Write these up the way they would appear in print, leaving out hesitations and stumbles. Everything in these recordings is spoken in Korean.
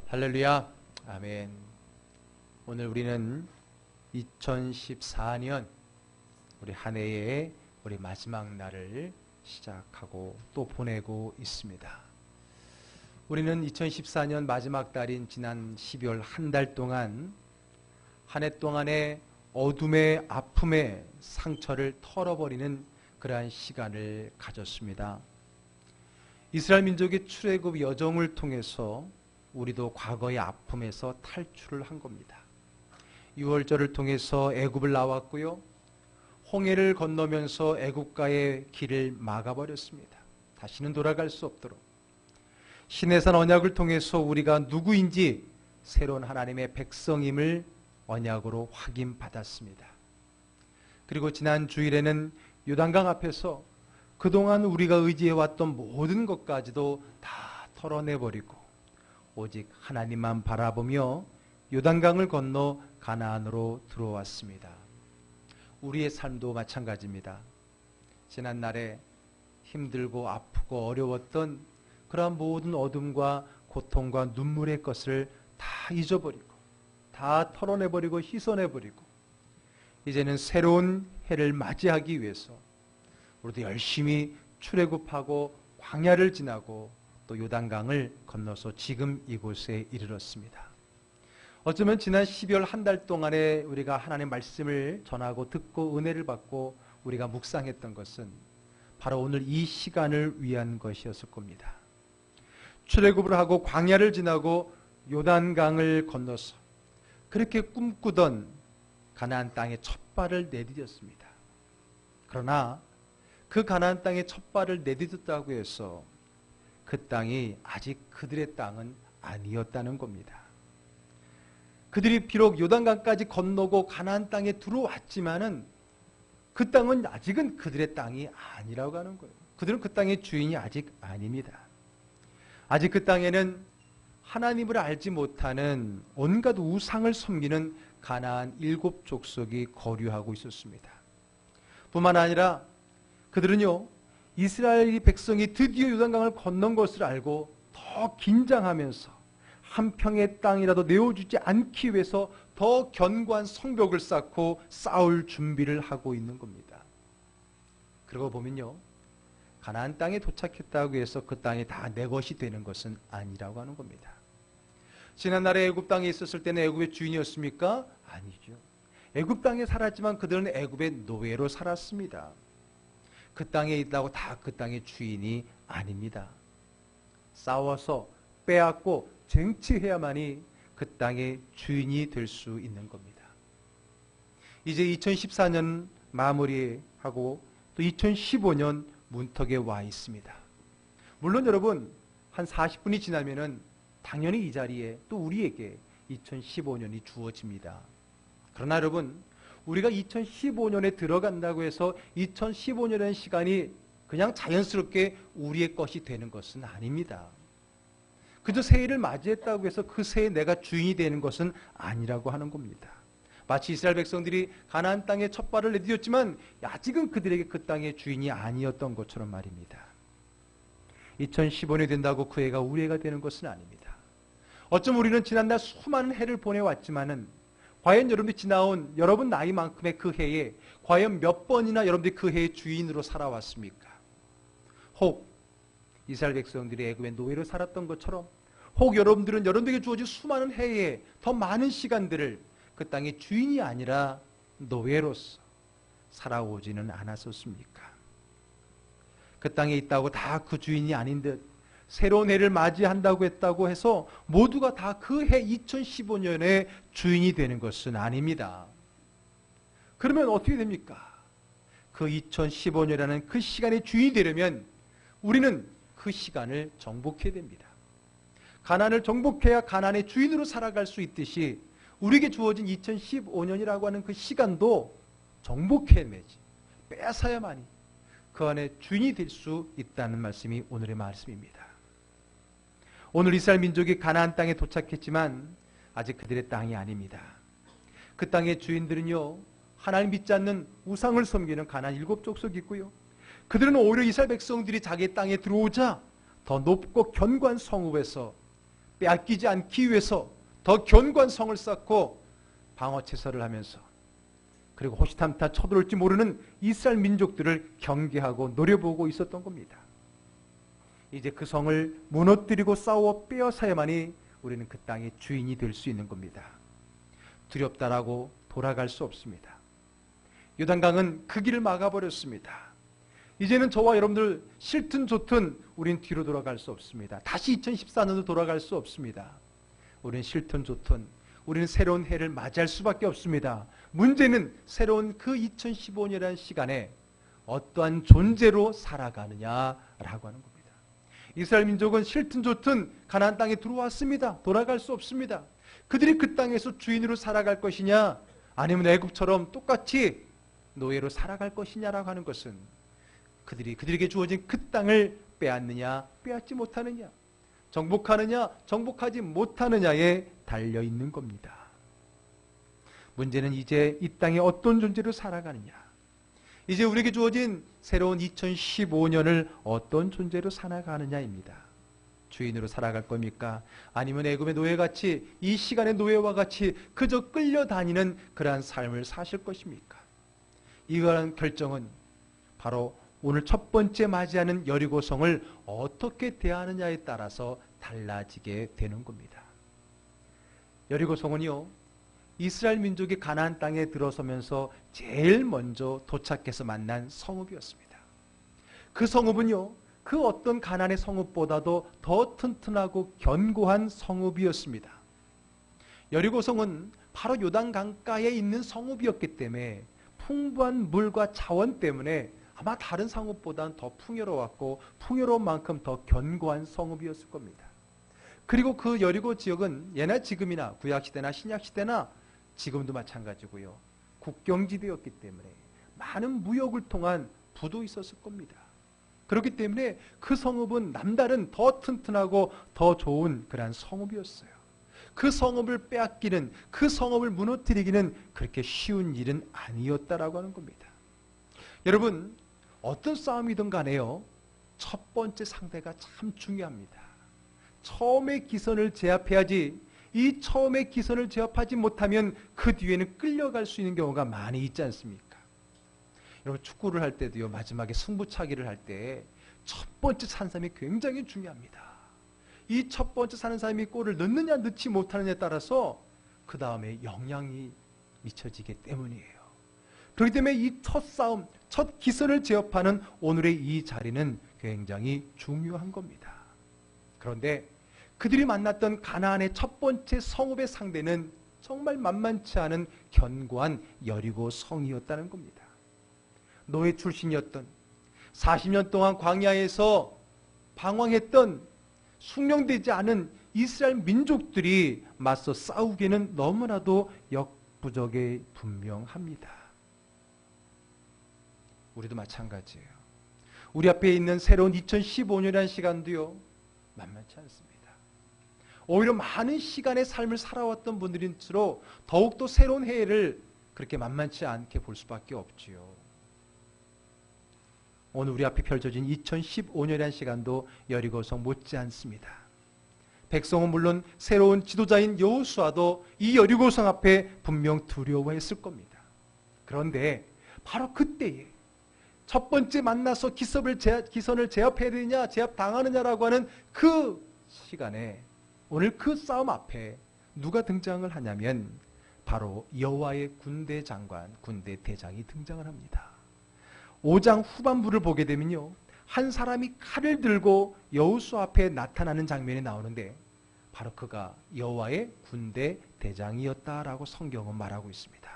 할렐루야. 아멘. 오늘 우리는 2014년 우리 한 해의 우리 마지막 날을 시작하고 또 보내고 있습니다. 우리는 2014년 마지막 달인 지난 12월 한 달 동안 한 해 동안의 어둠의 아픔의 상처를 털어버리는 그러한 시간을 가졌습니다. 이스라엘 민족의 출애굽 여정을 통해서 우리도 과거의 아픔에서 탈출을 한 겁니다. 유월절을 통해서 애굽을 나왔고요. 홍해를 건너면서 애굽과의 길을 막아버렸습니다. 다시는 돌아갈 수 없도록. 시내산 언약을 통해서 우리가 누구인지 새로운 하나님의 백성임을 언약으로 확인받았습니다. 그리고 지난 주일에는 요단강 앞에서 그동안 우리가 의지해왔던 모든 것까지도 다 털어내버리고 오직 하나님만 바라보며 요단강을 건너 가나안으로 들어왔습니다. 우리의 삶도 마찬가지입니다. 지난날에 힘들고 아프고 어려웠던 그러한 모든 어둠과 고통과 눈물의 것을 다 잊어버리고 다 털어내버리고 씻어내버리고 이제는 새로운 해를 맞이하기 위해서 우리도 열심히 출애굽하고 광야를 지나고 또 요단강을 건너서 지금 이곳에 이르렀습니다. 어쩌면 지난 12월 한 달 동안에 우리가 하나님의 말씀을 전하고 듣고 은혜를 받고 우리가 묵상했던 것은 바로 오늘 이 시간을 위한 것이었을 겁니다. 출애굽을 하고 광야를 지나고 요단강을 건너서 그렇게 꿈꾸던 가나안 땅에 첫 발을 내디뎠습니다. 그러나 그 가나안 땅에 첫 발을 내디뎠다고 해서 그 땅이 아직 그들의 땅은 아니었다는 겁니다. 그들이 비록 요단강까지 건너고 가나안 땅에 들어왔지만은 그 땅은 아직은 그들의 땅이 아니라고 하는 거예요. 그들은 그 땅의 주인이 아직 아닙니다. 아직 그 땅에는 하나님을 알지 못하는 온갖 우상을 섬기는 가나안 7 족속이 거류하고 있었습니다. 뿐만 아니라 그들은요, 이스라엘 백성이 드디어 요단강을 건넌 것을 알고 더 긴장하면서 한 평의 땅이라도 내어주지 않기 위해서 더 견고한 성벽을 쌓고 싸울 준비를 하고 있는 겁니다. 그러고 보면요, 가나안 땅에 도착했다고 해서 그 땅이 다 내 것이 되는 것은 아니라고 하는 겁니다. 지난날에 애굽 땅에 있었을 때는 애굽의 주인이었습니까? 아니죠. 애굽 땅에 살았지만 그들은 애굽의 노예로 살았습니다. 그 땅에 있다고 다 그 땅의 주인이 아닙니다. 싸워서 빼앗고 쟁취해야만이 그 땅의 주인이 될 수 있는 겁니다. 이제 2014년 마무리하고 또 2015년 문턱에 와 있습니다. 물론 여러분 한 40분이 지나면은 당연히 이 자리에 또 우리에게 2015년이 주어집니다. 그러나 여러분 우리가 2015년에 들어간다고 해서 2015년이라는 시간이 그냥 자연스럽게 우리의 것이 되는 것은 아닙니다. 그저 새해를 맞이했다고 해서 그 새해 내가 주인이 되는 것은 아니라고 하는 겁니다. 마치 이스라엘 백성들이 가나안 땅에 첫 발을 내디뎠지만 아직은 그들에게 그 땅의 주인이 아니었던 것처럼 말입니다. 2015년이 된다고 그 해가 우리 해가 되는 것은 아닙니다. 어쩜 우리는 지난날 수많은 해를 보내왔지만은 과연 여러분들이 지나온 여러분 나이만큼의 그 해에 과연 몇 번이나 여러분들이 그 해의 주인으로 살아왔습니까? 혹 이스라엘 백성들이 애굽의 노예로 살았던 것처럼 혹 여러분들은 여러분들에게 주어진 수많은 해에 더 많은 시간들을 그 땅의 주인이 아니라 노예로서 살아오지는 않았었습니까? 그 땅에 있다고 다 그 주인이 아닌 듯 새로운 해를 맞이한다고 했다고 해서 모두가 다 그 해 2015년의 주인이 되는 것은 아닙니다. 그러면 어떻게 됩니까? 그 2015년이라는 그 시간의 주인이 되려면 우리는 그 시간을 정복해야 됩니다. 가나안을 정복해야 가나안의 주인으로 살아갈 수 있듯이 우리에게 주어진 2015년이라고 하는 그 시간도 정복해내지 빼앗아야만이 그 안에 주인이 될 수 있다는 말씀이 오늘의 말씀입니다. 오늘 이스라엘 민족이 가나안 땅에 도착했지만 아직 그들의 땅이 아닙니다. 그 땅의 주인들은요, 하나님 믿지 않는 우상을 섬기는 가나안 7 족속이 있고요. 그들은 오히려 이스라엘 백성들이 자기 땅에 들어오자 더 높고 견고한 성읍에서 빼앗기지 않기 위해서 더 견고한 성을 쌓고 방어체설을 하면서 그리고 호시탐탐 쳐들어올지 모르는 이스라엘 민족들을 경계하고 노려보고 있었던 겁니다. 이제 그 성을 무너뜨리고 싸워 빼앗아야만이 우리는 그 땅의 주인이 될 수 있는 겁니다. 두렵다라고 돌아갈 수 없습니다. 요단강은 그 길을 막아버렸습니다. 이제는 저와 여러분들 싫든 좋든 우린 뒤로 돌아갈 수 없습니다. 다시 2014년으로 돌아갈 수 없습니다. 우린 싫든 좋든 우리는 새로운 해를 맞이할 수밖에 없습니다. 문제는 새로운 그 2015년이라는 시간에 어떠한 존재로 살아가느냐라고 하는 겁니다. 이스라엘 민족은 싫든 좋든 가나안 땅에 들어왔습니다. 돌아갈 수 없습니다. 그들이 그 땅에서 주인으로 살아갈 것이냐 아니면 애굽처럼 똑같이 노예로 살아갈 것이냐라고 하는 것은 그들에게 주어진 그 땅을 빼앗느냐 빼앗지 못하느냐, 정복하느냐 정복하지 못하느냐에 달려있는 겁니다. 문제는 이제 이 땅에 어떤 존재로 살아가느냐, 이제 우리에게 주어진 새로운 2015년을 어떤 존재로 살아가느냐입니다. 주인으로 살아갈 겁니까? 아니면 애굽의 노예같이 이 시간의 노예와 같이 그저 끌려다니는 그러한 삶을 사실 것입니까? 이러한 결정은 바로 오늘 첫 번째 맞이하는 여리고성을 어떻게 대하느냐에 따라서 달라지게 되는 겁니다. 여리고성은요, 이스라엘 민족이 가나안 땅에 들어서면서 제일 먼저 도착해서 만난 성읍이었습니다. 그 성읍은요, 그 어떤 가나안의 성읍보다도 더 튼튼하고 견고한 성읍이었습니다. 여리고성은 바로 요단 강가에 있는 성읍이었기 때문에 풍부한 물과 자원 때문에 아마 다른 성읍보다는 더 풍요로웠고 풍요로운 만큼 더 견고한 성읍이었을 겁니다. 그리고 그 여리고 지역은 예나 지금이나 구약시대나 신약시대나 지금도 마찬가지고요, 국경지대였기 때문에 많은 무역을 통한 부도 있었을 겁니다. 그렇기 때문에 그 성읍은 남다른 더 튼튼하고 더 좋은 그러한 성읍이었어요. 그 성읍을 빼앗기는, 그 성읍을 무너뜨리기는 그렇게 쉬운 일은 아니었다라고 하는 겁니다. 여러분, 어떤 싸움이든 간에요, 첫 번째 상대가 참 중요합니다. 처음에 기선을 제압해야지, 이 처음에 기선을 제압하지 못하면 그 뒤에는 끌려갈 수 있는 경우가 많이 있지 않습니까? 여러분, 축구를 할 때도요, 마지막에 승부차기를 할 때 첫 번째 사는 사람이 굉장히 중요합니다. 이 첫 번째 사는 사람이 골을 넣느냐 넣지 못하느냐에 따라서 그 다음에 영향이 미쳐지기 때문이에요. 그렇기 때문에 이 첫 싸움, 첫 기선을 제압하는 오늘의 이 자리는 굉장히 중요한 겁니다. 그런데 그들이 만났던 가나안의 첫 번째 성읍의 상대는 정말 만만치 않은 견고한 여리고 성이었다는 겁니다. 노예 출신이었던, 40년 동안 광야에서 방황했던, 숙련되지 않은 이스라엘 민족들이 맞서 싸우기에는 너무나도 역부족에 분명합니다. 우리도 마찬가지예요. 우리 앞에 있는 새로운 2015년이라는 시간도요, 만만치 않습니다. 오히려 많은 시간의 삶을 살아왔던 분들일수록 더욱더 새로운 해를 그렇게 만만치 않게 볼 수밖에 없지요. 오늘 우리 앞에 펼쳐진 2015년이라는 시간도 여리고성 못지않습니다. 백성은 물론 새로운 지도자인 여호수아도 이 여리고성 앞에 분명 두려워했을 겁니다. 그런데 바로 그때에 첫 번째 만나서 기선을 제압해야 되느냐 제압당하느냐라고 하는 그 시간에, 오늘 그 싸움 앞에 누가 등장을 하냐면 바로 여호와의 군대 장관, 군대 대장이 등장을 합니다. 5장 후반부를 보게 되면요, 한 사람이 칼을 들고 여호수아 앞에 나타나는 장면이 나오는데 바로 그가 여호와의 군대 대장이었다라고 성경은 말하고 있습니다.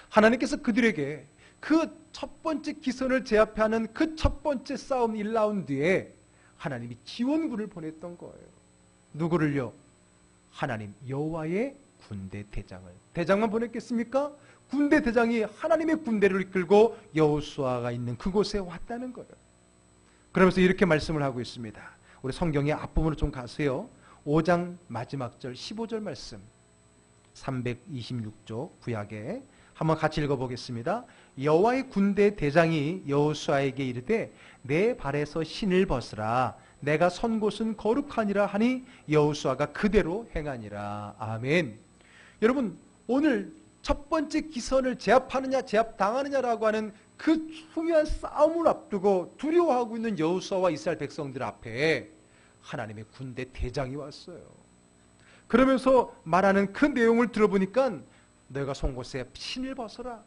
하나님께서 그들에게 그 첫 번째 기선을 제압하는 그 첫 번째 싸움 1라운드에 하나님이 지원군을 보냈던 거예요. 누구를요? 하나님 여호와의 군대 대장만 보냈겠습니까? 군대 대장이 하나님의 군대를 이끌고 여호수아가 있는 그곳에 왔다는 거예요. 그러면서 이렇게 말씀을 하고 있습니다. 우리 성경의 앞부분으로 좀 가세요. 5장 마지막 절 15절 말씀, 326쪽 구약에 한번 같이 읽어보겠습니다. 여호와의 군대 대장이 여호수아에게 이르되 내 발에서 신을 벗으라, 내가 선 곳은 거룩하니라 하니 여호수아가 그대로 행하니라. 아멘. 여러분, 오늘 첫 번째 기선을 제압하느냐 제압당하느냐라고 하는 그 중요한 싸움을 앞두고 두려워하고 있는 여호수아와 이스라엘 백성들 앞에 하나님의 군대 대장이 왔어요. 그러면서 말하는 그 내용을 들어보니까 너희가 선 곳에 신을 벗어라.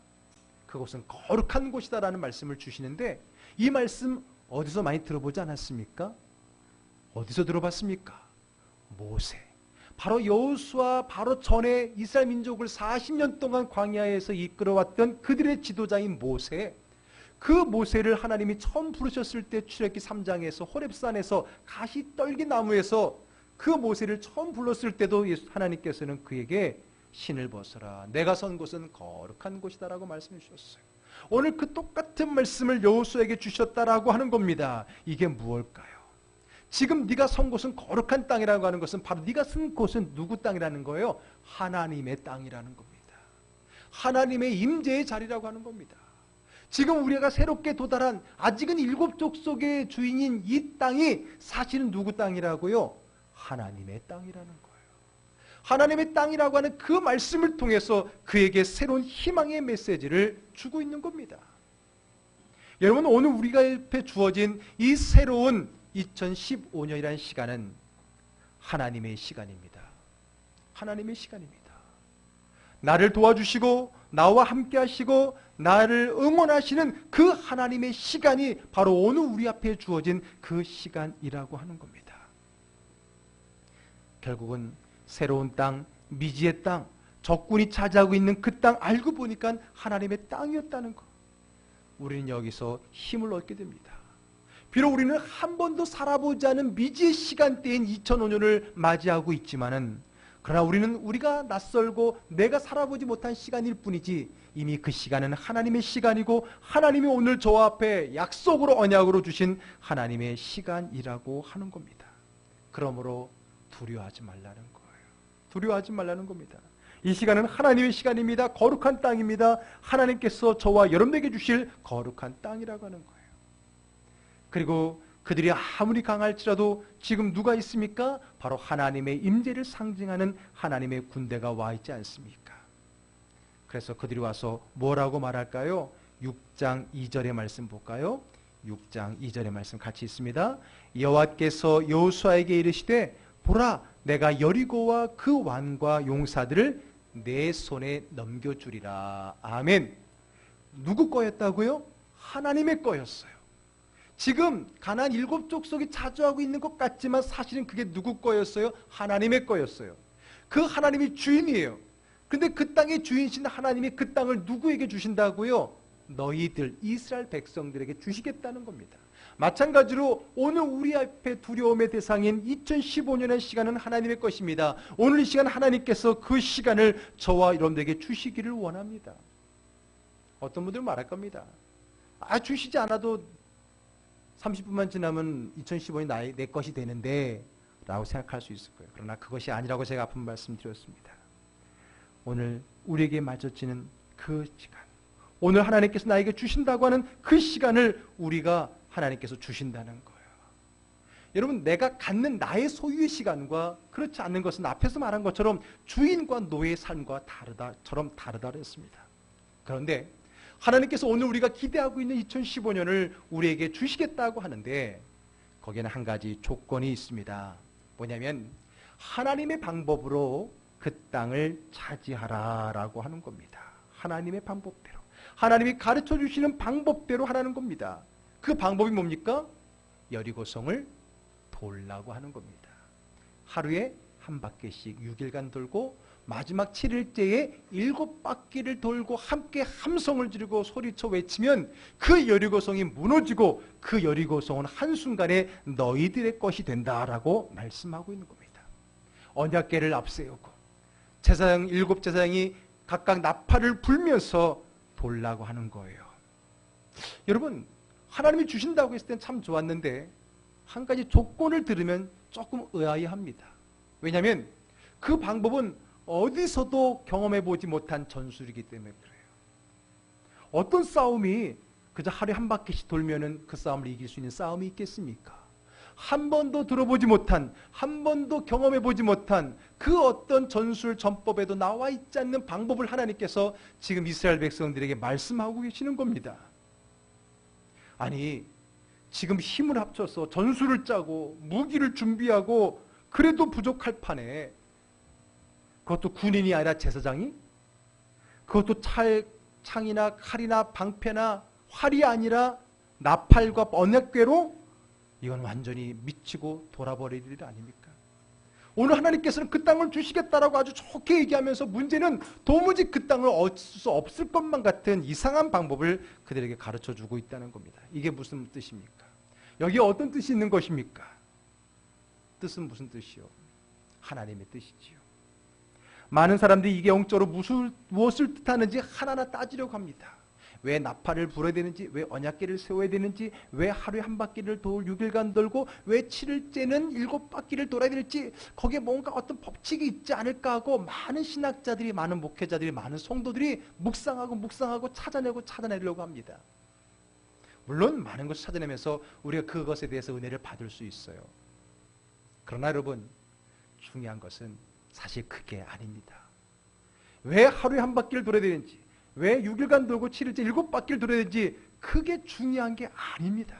그곳은 거룩한 곳이다라는 말씀을 주시는데, 이 말씀 어디서 많이 들어보지 않았습니까? 어디서 들어봤습니까? 모세. 바로 여호수아 바로 전에 이스라엘 민족을 40년 동안 광야에서 이끌어왔던 그들의 지도자인 모세. 그 모세를 하나님이 처음 부르셨을 때 출애굽기 3장에서 호렙산에서 가시떨기 나무에서 그 모세를 처음 불렀을 때도 하나님께서는 그에게 신을 벗어라. 내가 선 곳은 거룩한 곳이다라고 말씀해 주셨어요. 오늘 그 똑같은 말씀을 여호수아에게 주셨다라고 하는 겁니다. 이게 무엇일까요? 지금 네가 선 곳은 거룩한 땅이라고 하는 것은 바로 네가 선 곳은 누구 땅이라는 거예요? 하나님의 땅이라는 겁니다. 하나님의 임재의 자리라고 하는 겁니다. 지금 우리가 새롭게 도달한 아직은 7 족속의 주인인 이 땅이 사실은 누구 땅이라고요? 하나님의 땅이라는 거예요. 하나님의 땅이라고 하는 그 말씀을 통해서 그에게 새로운 희망의 메시지를 주고 있는 겁니다. 여러분, 오늘 우리가 앞에 주어진 이 새로운 2015년이라는 시간은 하나님의 시간입니다. 하나님의 시간입니다. 나를 도와주시고 나와 함께 하시고 나를 응원하시는 그 하나님의 시간이 바로 오늘 우리 앞에 주어진 그 시간이라고 하는 겁니다. 결국은 새로운 땅, 미지의 땅, 적군이 차지하고 있는 그 땅 알고 보니까 하나님의 땅이었다는 것. 우리는 여기서 힘을 얻게 됩니다. 비록 우리는 한 번도 살아보지 않은 미지의 시간대인 2005년을 맞이하고 있지만은, 그러나 우리는 우리가 낯설고 내가 살아보지 못한 시간일 뿐이지 이미 그 시간은 하나님의 시간이고 하나님이 오늘 저와 앞에 약속으로 언약으로 주신 하나님의 시간이라고 하는 겁니다. 그러므로 두려워하지 말라는 거예요. 두려워하지 말라는 겁니다. 이 시간은 하나님의 시간입니다. 거룩한 땅입니다. 하나님께서 저와 여러분에게 주실 거룩한 땅이라고 하는 거예요. 그리고 그들이 아무리 강할지라도 지금 누가 있습니까? 바로 하나님의 임재를 상징하는 하나님의 군대가 와 있지 않습니까? 그래서 그들이 와서 뭐라고 말할까요? 6장 2절의 말씀 볼까요? 6장 2절의 말씀 같이 있습니다. 여호와께서 여호수아에게 이르시되 보라, 내가 여리고와 그 왕과 용사들을 내 손에 넘겨주리라. 아멘. 누구 거였다고요? 하나님의 거였어요. 지금 가나안 7 족속이 차지하고 있는 것 같지만 사실은 그게 누구 거였어요? 하나님의 거였어요. 그 하나님이 주인이에요. 그런데 그 땅의 주인이신 하나님이 그 땅을 누구에게 주신다고요? 너희들 이스라엘 백성들에게 주시겠다는 겁니다. 마찬가지로 오늘 우리 앞에 두려움의 대상인 2015년의 시간은 하나님의 것입니다. 오늘 이 시간 하나님께서 그 시간을 저와 여러분들에게 주시기를 원합니다. 어떤 분들은 말할 겁니다. 주시지 않아도 30분만 지나면 2015년이 내 것이 되는데 라고 생각할 수 있을 거예요. 그러나 그것이 아니라고 제가 아픈 말씀 드렸습니다. 오늘 우리에게 맞춰지는 그 시간, 오늘 하나님께서 나에게 주신다고 하는 그 시간을 우리가 하나님께서 주신다는 거예요. 여러분, 내가 갖는 나의 소유의 시간과 그렇지 않는 것은 앞에서 말한 것처럼 주인과 노예의 삶과 다르다 그랬습니다. 그런데 하나님께서 오늘 우리가 기대하고 있는 2015년을 우리에게 주시겠다고 하는데 거기에는 한 가지 조건이 있습니다. 뭐냐면 하나님의 방법으로 그 땅을 차지하라라고 하는 겁니다. 하나님의 방법대로, 하나님이 가르쳐 주시는 방법대로 하라는 겁니다. 그 방법이 뭡니까? 여리고성을 돌라고 하는 겁니다. 하루에 한 바퀴씩 6일간 돌고 마지막 7일째에 7바퀴를 돌고 함께 함성을 지르고 소리쳐 외치면 그 여리고성이 무너지고 그 여리고성은 한순간에 너희들의 것이 된다라고 말씀하고 있는 겁니다. 언약궤를 앞세우고 제사장 7 제사장이 각각 나팔을 불면서 돌라고 하는 거예요. 여러분, 하나님이 주신다고 했을 땐 참 좋았는데 한 가지 조건을 들으면 조금 의아해합니다. 왜냐하면 그 방법은 어디서도 경험해 보지 못한 전술이기 때문에 그래요. 어떤 싸움이 그저 하루에 한 바퀴씩 돌면은 그 싸움을 이길 수 있는 싸움이 있겠습니까? 한 번도 들어보지 못한, 한 번도 경험해보지 못한 그 어떤 전술 전법에도 나와 있지 않는 방법을 하나님께서 지금 이스라엘 백성들에게 말씀하고 계시는 겁니다. 아니, 지금 힘을 합쳐서 전술을 짜고 무기를 준비하고 그래도 부족할 판에, 그것도 군인이 아니라 제사장이, 그것도 창이나 칼이나 방패나 활이 아니라 나팔과 언약궤로, 이건 완전히 미치고 돌아버릴 일 아닙니까? 오늘 하나님께서는 그 땅을 주시겠다라고 아주 좋게 얘기하면서 문제는 도무지 그 땅을 얻을 수 없을 것만 같은 이상한 방법을 그들에게 가르쳐주고 있다는 겁니다. 이게 무슨 뜻입니까? 여기에 어떤 뜻이 있는 것입니까? 뜻은 무슨 뜻이요? 하나님의 뜻이지요. 많은 사람들이 이게 영적으로 무엇을 뜻하는지 하나하나 따지려고 합니다. 왜 나팔을 불어야 되는지, 왜 언약궤를 세워야 되는지, 왜 하루에 한 바퀴를 6일간 돌고, 왜 7일째는 7바퀴를 돌아야 될지, 거기에 뭔가 어떤 법칙이 있지 않을까 하고 많은 신학자들이, 많은 목회자들이, 많은 성도들이 묵상하고 찾아내려고 합니다. 물론 많은 것을 찾아내면서 우리가 그것에 대해서 은혜를 받을 수 있어요. 그러나 여러분, 중요한 것은 사실 그게 아닙니다. 왜 하루에 한 바퀴를 돌아야 되는지, 왜 6일간 돌고 7일째 7바퀴를 돌아야 되는지, 그게 중요한 게 아닙니다.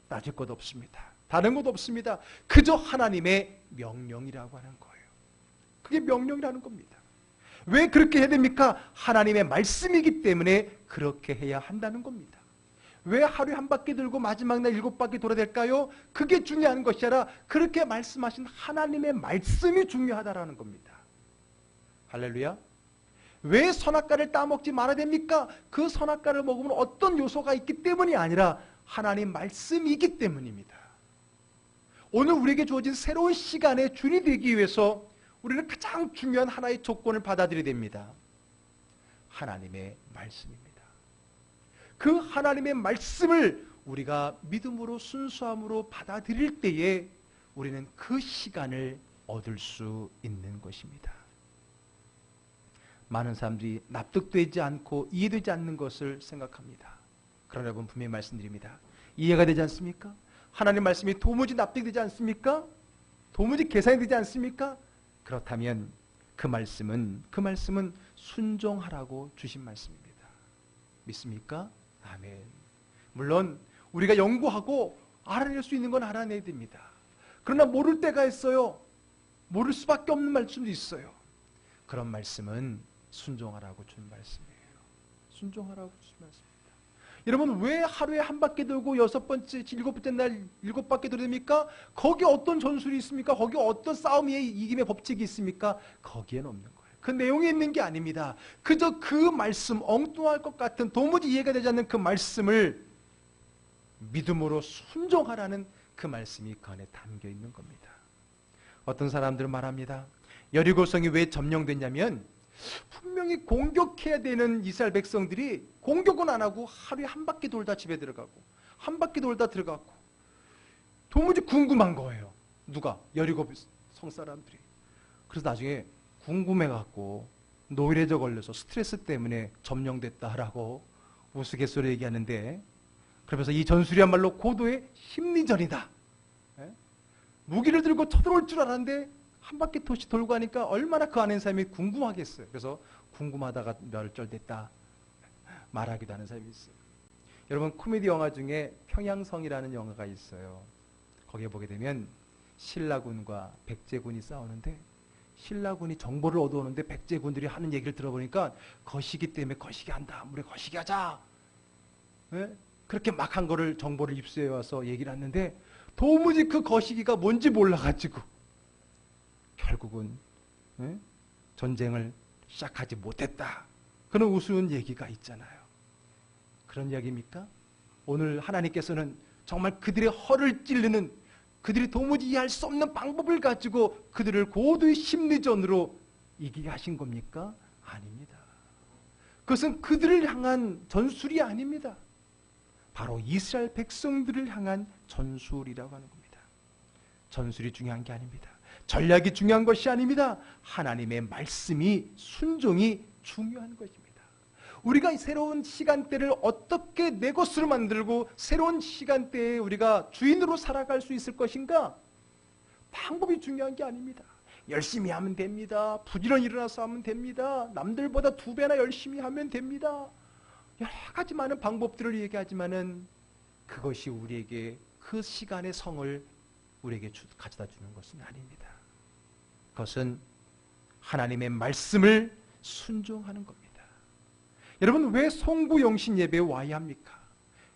따질 것 없습니다. 다른 것 없습니다. 그저 하나님의 명령이라고 하는 거예요. 그게 명령이라는 겁니다. 왜 그렇게 해야 됩니까? 하나님의 말씀이기 때문에 그렇게 해야 한다는 겁니다. 왜 하루에 한 바퀴 들고 마지막 날 7바퀴 돌아야 될까요? 그게 중요한 것이 아니라 그렇게 말씀하신 하나님의 말씀이 중요하다라는 겁니다. 할렐루야. 왜 선악과를 따먹지 말아야 됩니까? 그 선악과를 먹으면 어떤 요소가 있기 때문이 아니라 하나님 말씀이기 때문입니다. 오늘 우리에게 주어진 새로운 시간의 주인이 되기 위해서 우리는 가장 중요한 하나의 조건을 받아들여야 됩니다. 하나님의 말씀입니다. 그 하나님의 말씀을 우리가 믿음으로 순수함으로 받아들일 때에 우리는 그 시간을 얻을 수 있는 것입니다. 많은 사람들이 납득되지 않고 이해되지 않는 것을 생각합니다. 그러나 여러분, 분명히 말씀드립니다. 이해가 되지 않습니까? 하나님 말씀이 도무지 납득되지 않습니까? 도무지 계산이 되지 않습니까? 그렇다면 그 말씀은 순종하라고 주신 말씀입니다. 믿습니까? 아멘. 물론 우리가 연구하고 알아낼 수 있는 건 알아내야 됩니다. 그러나 모를 때가 있어요. 모를 수밖에 없는 말씀도 있어요. 그런 말씀은 순종하라고 준 말씀이에요. 순종하라고 준 말씀입니다. 여러분, 왜 하루에 한 바퀴 돌고 6번째, 7번째 날 7바퀴 돌아야 됩니까? 거기 어떤 전술이 있습니까? 거기 어떤 싸움의 이김의 법칙이 있습니까? 거기에는 없는 거예요. 그 내용에 있는 게 아닙니다. 그저 그 말씀, 엉뚱할 것 같은 도무지 이해가 되지 않는 그 말씀을 믿음으로 순종하라는 그 말씀이 그 안에 담겨 있는 겁니다. 어떤 사람들은 말합니다. 여리고성이 왜 점령됐냐면 분명히 공격해야 되는 이스라엘 백성들이 공격은 안 하고 하루에 한 바퀴 돌다 집에 들어가고 한 바퀴 돌다 들어가고 도무지 궁금한 거예요. 누가? 여리고 성 사람들이. 그래서 나중에 궁금해갖고 노이레저 걸려서 스트레스 때문에 점령됐다라고 우스갯소리 얘기하는데, 그러면서 이 전술이야말로 고도의 심리전이다. 무기를 들고 쳐들어올 줄 알았는데 한 바퀴 도시 돌고 하니까 얼마나 그 안에 있는 사람이 궁금하겠어요. 그래서 궁금하다가 멸절됐다 말하기도 하는 사람이 있어요. 여러분, 코미디 영화 중에 평양성이라는 영화가 있어요. 거기에 보게 되면 신라군과 백제군이 싸우는데 신라군이 정보를 얻어오는데 백제군들이 하는 얘기를 들어보니까 거시기 때문에 거시기 한다. 우리 거시기 하자. 네? 그렇게 막 한 거를 정보를 입수해 와서 얘기를 했는데 도무지 그 거시기가 뭔지 몰라가지고 결국은 전쟁을 시작하지 못했다. 그런 우스운 얘기가 있잖아요. 그런 이야기입니까? 오늘 하나님께서는 정말 그들의 허를 찔르는, 그들이 도무지 이해할 수 없는 방법을 가지고 그들을 고도의 심리전으로 이기게 하신 겁니까? 아닙니다. 그것은 그들을 향한 전술이 아닙니다. 바로 이스라엘 백성들을 향한 전술이라고 하는 겁니다. 전술이 중요한 게 아닙니다. 전략이 중요한 것이 아닙니다. 하나님의 말씀이, 순종이 중요한 것입니다. 우리가 새로운 시간대를 어떻게 내 것으로 만들고 새로운 시간대에 우리가 주인으로 살아갈 수 있을 것인가? 방법이 중요한 게 아닙니다. 열심히 하면 됩니다. 부지런히 일어나서 하면 됩니다. 남들보다 2배나 열심히 하면 됩니다. 여러 가지 많은 방법들을 얘기하지만은 그것이 우리에게 그 시간의 성을 우리에게 가져다 주는 것은 아닙니다. 그것은 하나님의 말씀을 순종하는 겁니다. 여러분, 왜 송구영신 예배에 와야 합니까?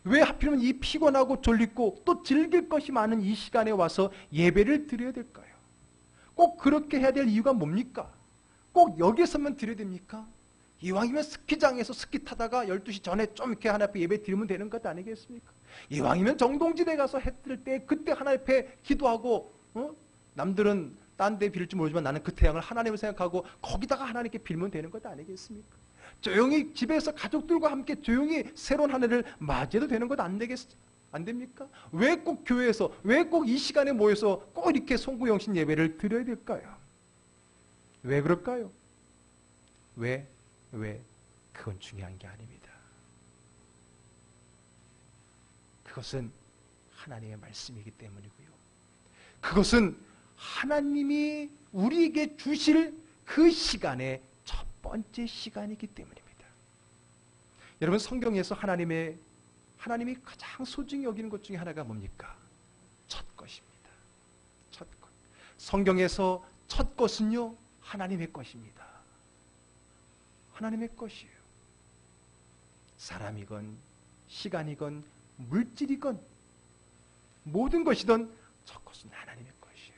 왜 하필이면 이 피곤하고 졸리고 또 즐길 것이 많은 이 시간에 와서 예배를 드려야 될까요? 꼭 그렇게 해야 될 이유가 뭡니까? 꼭 여기서만 드려야 됩니까? 이왕이면 스키장에서 스키 타다가 12시 전에 좀 이렇게 하나님 앞에 예배 드리면 되는 것 아니겠습니까? 이왕이면 정동진에 가서 해 뜰 때 그때 하나님 앞에 기도하고, 남들은 딴 데 빌지 모르지만 나는 그 태양을 하나님을 생각하고 거기다가 하나님께 빌면 되는 것 아니겠습니까? 조용히 집에서 가족들과 함께 조용히 새로운 한 해를 맞이해도 되는 것 안 됩니까? 왜 꼭 교회에서, 왜 꼭 이 시간에 모여서 꼭 이렇게 송구영신 예배를 드려야 될까요? 왜 그럴까요? 왜? 그건 중요한 게 아닙니다. 그것은 하나님의 말씀이기 때문이고요. 그것은 하나님이 우리에게 주실 그 시간의 첫 번째 시간이기 때문입니다. 여러분, 성경에서 하나님이 가장 소중히 여기는 것 중에 하나가 뭡니까? 첫 것입니다. 첫 것. 성경에서 첫 것은요, 하나님의 것입니다. 하나님의 것이에요. 사람이건 시간이건 물질이건 모든 것이든 첫 것은 하나님의 것이에요.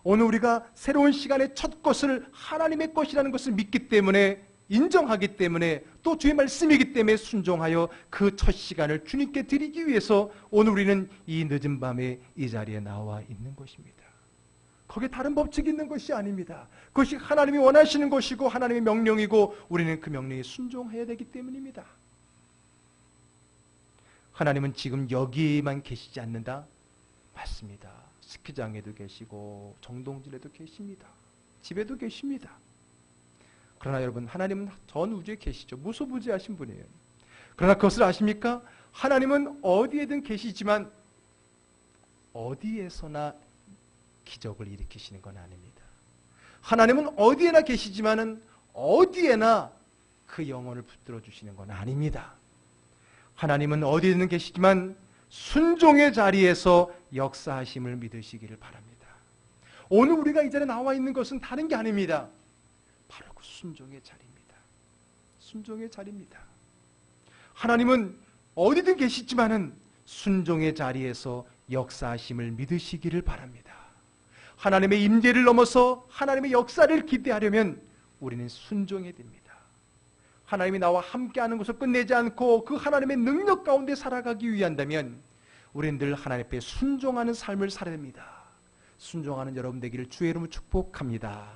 오늘 우리가 새로운 시간의 첫 것을 하나님의 것이라는 것을 믿기 때문에, 인정하기 때문에, 또 주의 말씀이기 때문에 순종하여 그 첫 시간을 주님께 드리기 위해서 오늘 우리는 이 늦은 밤에 이 자리에 나와 있는 것입니다. 거기에 다른 법칙이 있는 것이 아닙니다. 그것이 하나님이 원하시는 것이고 하나님의 명령이고 우리는 그 명령에 순종해야 되기 때문입니다. 하나님은 지금 여기만 계시지 않는다? 맞습니다. 스키장에도 계시고 정동진에도 계십니다. 집에도 계십니다. 그러나 여러분, 하나님은 전 우주에 계시죠. 무소부지하신 분이에요. 그러나 그것을 아십니까? 하나님은 어디에든 계시지만 어디에서나 기적을 일으키시는 건 아닙니다. 하나님은 어디에나 계시지만은 어디에나 그 영혼을 붙들어 주시는 건 아닙니다. 하나님은 어디에든 계시지만 순종의 자리에서 역사하심을 믿으시기를 바랍니다. 오늘 우리가 이 자리에 나와 있는 것은 다른 게 아닙니다. 바로 그 순종의 자리입니다. 순종의 자리입니다. 하나님은 어디든 계시지만은 순종의 자리에서 역사하심을 믿으시기를 바랍니다. 하나님의 임재를 넘어서 하나님의 역사를 기대하려면 우리는 순종해야 됩니다. 하나님이 나와 함께하는 것을 끝내지 않고 그 하나님의 능력 가운데 살아가기 위한다면 우리는 늘 하나님 앞에 순종하는 삶을 살아야 됩니다. 순종하는 여러분 되기를 주의 이름으로 축복합니다.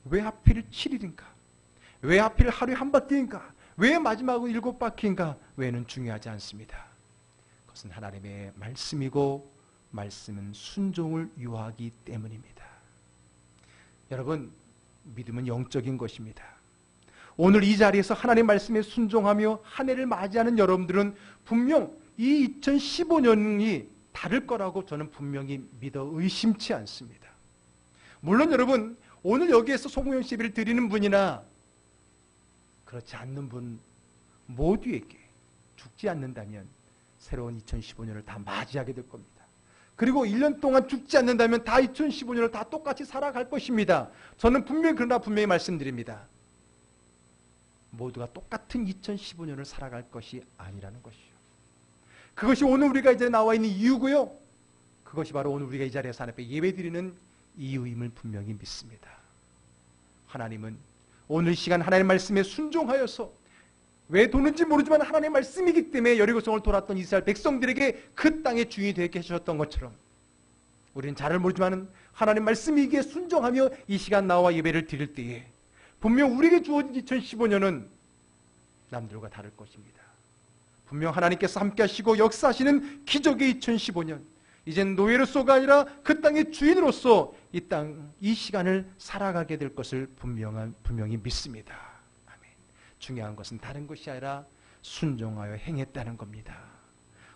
왜 하필 7일인가? 왜 하필 하루에 한 바퀴인가? 왜 마지막으로 7바퀴인가? 왜는 중요하지 않습니다. 그것은 하나님의 말씀이고 말씀은 순종을 요하기 때문입니다. 여러분, 믿음은 영적인 것입니다. 오늘 이 자리에서 하나님의 말씀에 순종하며 한 해를 맞이하는 여러분들은 분명 이 2015년이 다를 거라고 저는 분명히 믿어 의심치 않습니다. 물론 여러분, 오늘 여기에서 송구영신 예배를 드리는 분이나 그렇지 않는 분 모두에게 죽지 않는다면 새로운 2015년을 다 맞이하게 될 겁니다. 그리고 1년 동안 죽지 않는다면 다 2015년을 다 똑같이 살아갈 것입니다. 저는 분명히 말씀드립니다. 모두가 똑같은 2015년을 살아갈 것이 아니라는 것이요. 그것이 오늘 우리가 이제 나와 있는 이유고요. 그것이 바로 오늘 우리가 이 자리에서 하나님 앞에 예배드리는 이유임을 분명히 믿습니다. 하나님은 오늘 시간 하나님의 말씀에 순종하여서 왜 도는지 모르지만 하나님의 말씀이기 때문에 여리고성을 돌았던 이스라엘 백성들에게 그 땅의 주인이 되게 해주셨던 것처럼 우리는 잘 모르지만 하나님의 말씀이기에 순종하며 이 시간 나와 예배를 드릴 때에 분명 우리에게 주어진 2015년은 남들과 다를 것입니다. 분명 하나님께서 함께 하시고 역사하시는 기적의 2015년, 이젠 노예로서가 아니라 그 땅의 주인으로서 이 시간을 살아가게 될 것을 분명히 믿습니다. 아멘. 중요한 것은 다른 것이 아니라 순종하여 행했다는 겁니다.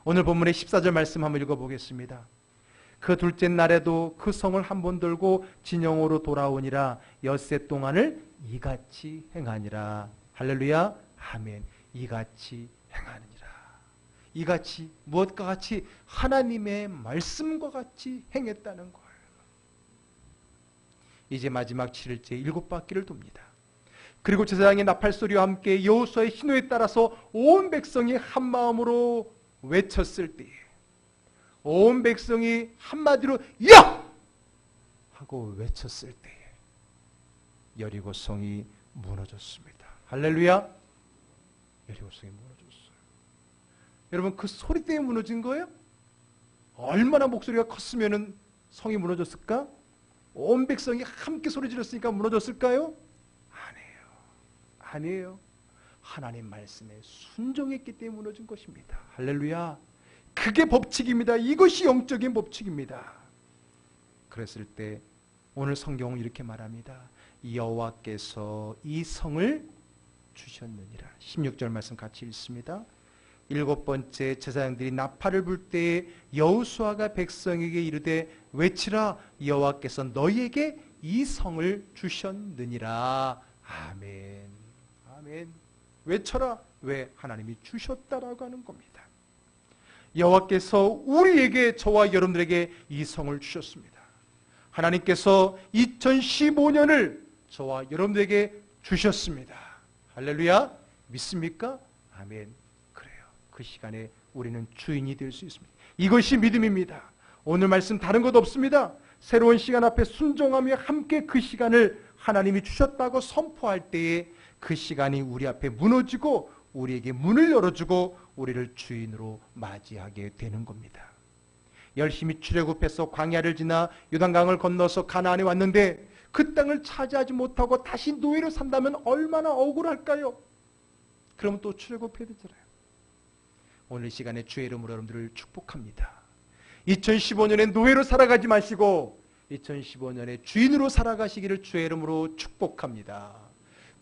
오늘 본문의 14절 말씀 한번 읽어보겠습니다. 그 둘째 날에도 그 성을 한번 들고 진영으로 돌아오니라. 엿새 동안을 이같이 행하니라. 할렐루야, 아멘. 이같이 행하니라. 이같이, 무엇과 같이? 하나님의 말씀과 같이 행했다는 거예요. 이제 마지막 7일째 7바퀴를 돕니다. 그리고 제사장의 나팔소리와 함께 여호수아의 신호에 따라서 온 백성이 한 마음으로 외쳤을 때에, 온 백성이 한마디로 야! 하고 외쳤을 때에 여리고성이 무너졌습니다. 할렐루야! 여리고성이 무너졌어요. 여러분, 그 소리 때문에 무너진 거예요? 얼마나 목소리가 컸으면 성이 무너졌을까? 온 백성이 함께 소리 질렀으니까 무너졌을까요? 아니에요. 하나님 말씀에 순종했기 때문에 무너진 것입니다. 할렐루야. 그게 법칙입니다. 이것이 영적인 법칙입니다. 그랬을 때 오늘 성경은 이렇게 말합니다. 여호와께서 이 성을 주셨느니라. 16절 말씀 같이 읽습니다. 7번째 제사장들이 나팔을 불 때에 여호수아가 백성에게 이르되 외치라. 여호와께서 너희에게 이 성을 주셨느니라. 아멘. 아멘. 외쳐라. 왜? 하나님이 주셨다라고 하는 겁니다. 여호와께서 우리에게, 저와 여러분들에게 이 성을 주셨습니다. 하나님께서 2015년을 저와 여러분들에게 주셨습니다. 할렐루야. 믿습니까? 아멘. 그래요. 그 시간에 우리는 주인이 될 수 있습니다. 이것이 믿음입니다. 오늘 말씀 다른 것 없습니다. 새로운 시간 앞에 순종하며 함께 그 시간을 하나님이 주셨다고 선포할 때에 그 시간이 우리 앞에 무너지고 우리에게 문을 열어주고 우리를 주인으로 맞이하게 되는 겁니다. 열심히 출애굽해서 광야를 지나 요단강을 건너서 가나안에 왔는데 그 땅을 차지하지 못하고 다시 노예로 산다면 얼마나 억울할까요? 그러면 또 출애굽해야 되잖아요. 오늘 시간에 주의 이름으로 여러분들을 축복합니다. 2015년에 노예로 살아가지 마시고 2015년에 주인으로 살아가시기를 주의 이름으로 축복합니다.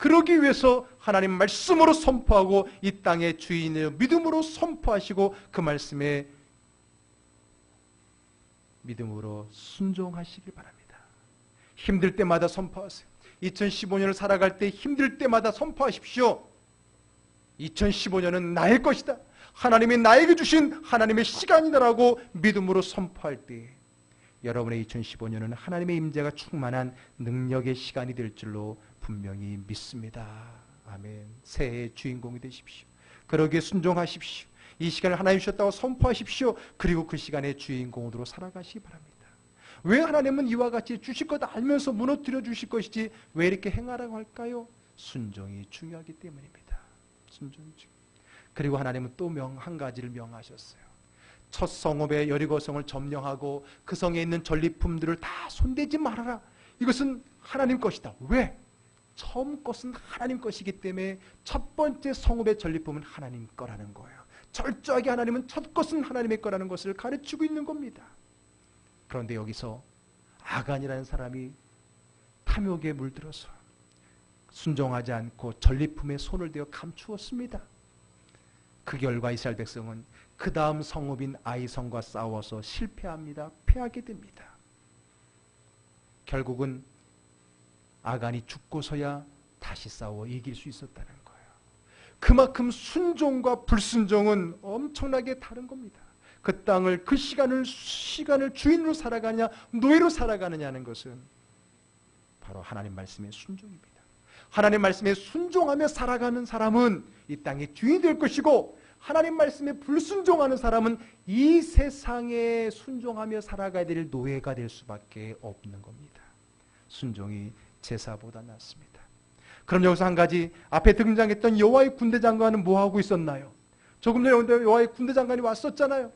그러기 위해서 하나님 말씀으로 선포하고 이 땅의 주인을 믿음으로 선포하시고 그 말씀에 믿음으로 순종하시길 바랍니다. 힘들 때마다 선포하세요. 2015년을 살아갈 때 힘들 때마다 선포하십시오. 2015년은 나의 것이다. 하나님이 나에게 주신 하나님의 시간이다라고 믿음으로 선포할 때 여러분의 2015년은 하나님의 임재가 충만한 능력의 시간이 될 줄로 분명히 믿습니다. 아멘. 새해의 주인공이 되십시오. 그러기에 순종하십시오. 이 시간을 하나님 주셨다고 선포하십시오. 그리고 그 시간의 주인공으로 살아가시기 바랍니다. 왜 하나님은 이와 같이 주실 것 알면서 무너뜨려 주실 것이지 왜 이렇게 행하라고 할까요? 순종이 중요하기 때문입니다. 순종이 중요합니다. 그리고 하나님은 또 한 가지를 명하셨어요. 첫 성읍의 여리고성을 점령하고 그 성에 있는 전리품들을 다 손대지 말아라. 이것은 하나님 것이다. 왜? 처음 것은 하나님 것이기 때문에 첫 번째 성읍의 전리품은 하나님 거라는 거예요. 철저하게 하나님은 첫 것은 하나님의 거라는 것을 가르치고 있는 겁니다. 그런데 여기서 아간이라는 사람이 탐욕에 물들어서 순종하지 않고 전리품에 손을 대어 감추었습니다. 그 결과 이스라엘 백성은 그 다음 성읍인 아이성과 싸워서 실패합니다. 패하게 됩니다. 결국은 아간이 죽고서야 다시 싸워 이길 수 있었다는 거예요. 그만큼 순종과 불순종은 엄청나게 다른 겁니다. 그 땅을, 그 시간을 주인으로 살아가느냐 노예로 살아가느냐는 것은 바로 하나님 말씀의 순종입니다. 하나님 말씀에 순종하며 살아가는 사람은 이 땅의 주인이 될 것이고 하나님 말씀에 불순종하는 사람은 이 세상에 순종하며 살아가야 될 노예가 될 수밖에 없는 겁니다. 순종이 제사보다 낫습니다. 그럼 여기서 한 가지, 앞에 등장했던 여호와의 군대 장관은 뭐하고 있었나요? 조금 전에 여호와의 군대 장관이 왔었잖아요.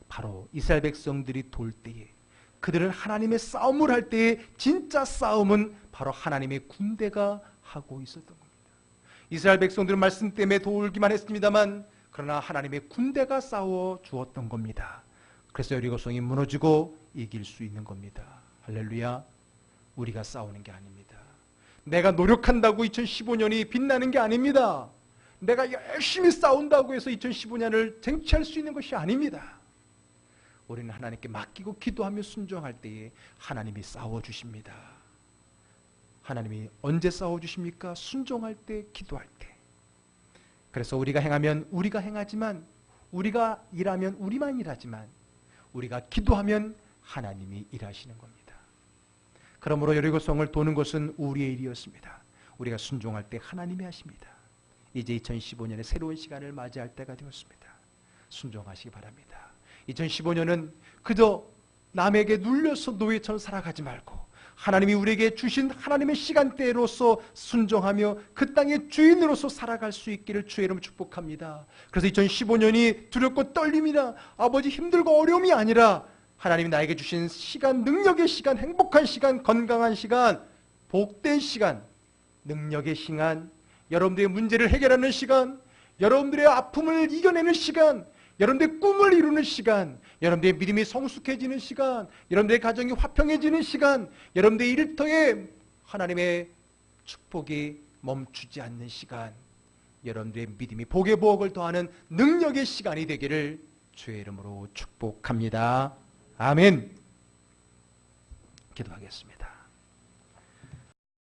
바로 이스라엘 백성들이 돌 때에, 그들은 하나님의 싸움을 할 때에 진짜 싸움은 바로 하나님의 군대가 하고 있었던 겁니다. 이스라엘 백성들은 말씀 때문에 돌기만 했습니다만 그러나 하나님의 군대가 싸워 주었던 겁니다. 그래서 여리고성이 무너지고 이길 수 있는 겁니다. 할렐루야. 우리가 싸우는 게 아닙니다. 내가 노력한다고 2015년이 빛나는 게 아닙니다. 내가 열심히 싸운다고 해서 2015년을 쟁취할 수 있는 것이 아닙니다. 우리는 하나님께 맡기고 기도하며 순종할 때에 하나님이 싸워주십니다. 하나님이 언제 싸워주십니까? 순종할 때, 기도할 때. 그래서 우리가 행하면 우리가 행하지만, 우리가 일하면 우리만 일하지만, 우리가 기도하면 하나님이 일하시는 겁니다. 그러므로 여리고성을 도는 것은 우리의 일이었습니다. 우리가 순종할 때 하나님이 하십니다. 이제 2015년의 새로운 시간을 맞이할 때가 되었습니다. 순종하시기 바랍니다. 2015년은 그저 남에게 눌려서 노예처럼 살아가지 말고 하나님이 우리에게 주신 하나님의 시간대로서 순종하며 그 땅의 주인으로서 살아갈 수 있기를 주의 이름으로 축복합니다. 그래서 2015년이 두렵고 떨림이나 아버지 힘들고 어려움이 아니라 하나님이 나에게 주신 시간, 능력의 시간, 행복한 시간, 건강한 시간, 복된 시간, 능력의 시간, 여러분들의 문제를 해결하는 시간, 여러분들의 아픔을 이겨내는 시간, 여러분들의 꿈을 이루는 시간, 여러분들의 믿음이 성숙해지는 시간, 여러분들의 가정이 화평해지는 시간, 여러분들의 일터에 하나님의 축복이 멈추지 않는 시간, 여러분들의 믿음이 복의 보복을 더하는 능력의 시간이 되기를 주의 이름으로 축복합니다. 아멘. 기도하겠습니다.